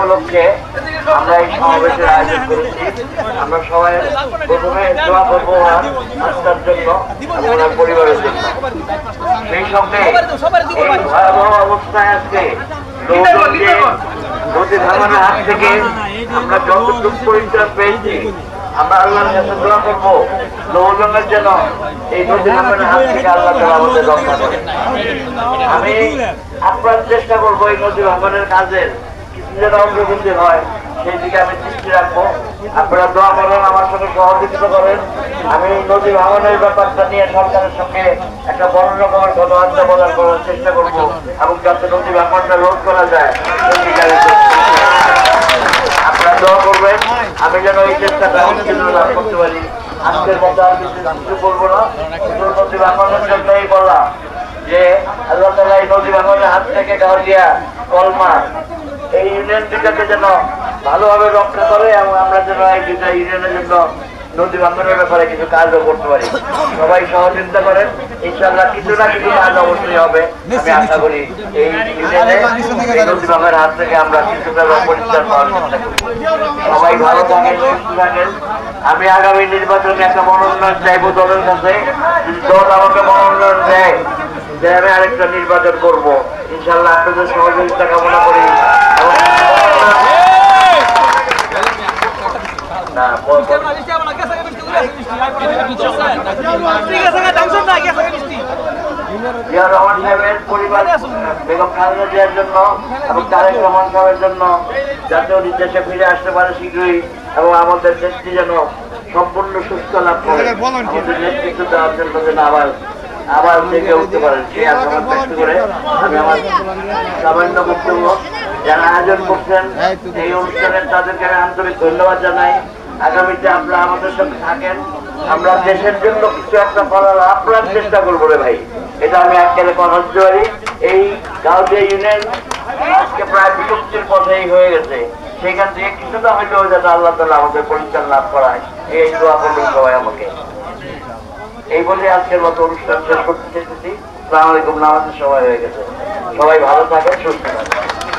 উপলক্ষে আমরা এই সমাবেশের আয়োজন করেছি। আমরা সবাই প্রথমে দোয়া করবো আস্থার জন্য, আপনার পরিবারের জন্য। সেই সঙ্গে এই ভয়াবহ অবস্থায় আজকে নদী ভাঙনের হাত থেকে আমরা যতটুকু পরিত্রাণ পেয়েছি, আমরা আল্লাহর কাছে দোয়া করবো নৌজনের যেন এই নদী ভাঙনের হাত থেকে আল্লাহ তাআলা আমাদের রক্ষা করে। আমি আপনার চেষ্টা করবো এই নদী ভাঙনের কাজের কিছু যেন অগ্রগতি হয় সেই দিকে আমি দৃষ্টি রাখবো। আপনারা দোয়া করেন, আমার সঙ্গে সহযোগিতা করেন। আমি নদী ভাঙনের ব্যাপারটা নিয়ে সরকারের সঙ্গে একটা বড় রকমের কথাবার্তা বলার করার চেষ্টা করবো এবং যাতে নদী ভাঙনটা রোধ করা যায় সেই দিকে আপনারা দোয়া করবেন। আমি যেন এই চেষ্টাটা লাভ করতে পারি। আজকের মতো আর কিছু বলবো না, নদী ভাঙনের জন্যই বললাম যে আল্লাহ তাআলা এই নদী ভাঙনের হাত থেকে গাউলিয়া কলমা এই ইউনিয়ন দুটাকে যেন ভালোভাবে রক্ষা করে এবং আমরা যেন এই দুটা ইউনিয়নের জন্য নদী ভাঙনের ব্যাপারে কিছু কাজও করতে পারি। সবাই সহযোগিতা করেন, ইনশাআল্লাহ কিছু না কিছু কাজ অবশ্যই হবে। আমি আশা করি এই ইউনিয়নে নদী ভাঙনের হাত থেকে আমরা কিছুটা পরিত্রাণ পাওয়ার চেষ্টা করি। সবাই ভালো থাকেন, সুস্থ থাকেন। আমি আগামী নির্বাচনে একটা মনোনয়ন চাইবো দলের কাছে। দল আমাকে মনোনয়ন দেয় যে আমি আরেকটা নির্বাচন করব, ইনশাআল্লাহ আপনাদের সহযোগিতা কামনা করি। জিয়া রহমান সাহেবের পরিবার বেগম খালেদা জিয়ার জন্য এবং তারেক রহমান সাহেবের জন্য জাতীয় নির্দেশে ফিরে আসতে পারে শীঘ্রই এবং আমাদের দেশটি যেন সম্পূর্ণ সুস্থ লাভ করে, আমাদের নেতৃত্ব দেওয়ার জন্য যেন আবার জেগে উঠতে পারেন সেই আশাবাদ ব্যক্ত করে আমি আমার সামান্য বক্তব্য যারা আয়োজন করছেন এই অনুষ্ঠানের তাদেরকে আমি আন্তরিক ধন্যবাদ জানাই। আগামীতে আপনারা আমাদের সঙ্গে থাকেন, আমরা দেশের জন্য কিছু একটা করার আপনার চেষ্টা করবো রে ভাই, এটা আমি একেবারে কথা দিতে পারি। এই গাউদিয়া ইউনিয়ন আজকে প্রায় বিলুপ্তির পথেই হয়ে গেছে, সেখান থেকে কিছুটা হইলেও যাতে আল্লাহ তাআলা আমাদের পরিত্রাণ লাভ করায় এই দোয়া করবেন সবাই আমাকে। এই বলে আজকের মতো অনুষ্ঠান শেষ করতে চেয়েছি। আসসালামু আলাইকুম। নামাজের সময় হয়ে গেছে, সবাই ভালো থাকেন, সুস্থ থাকেন।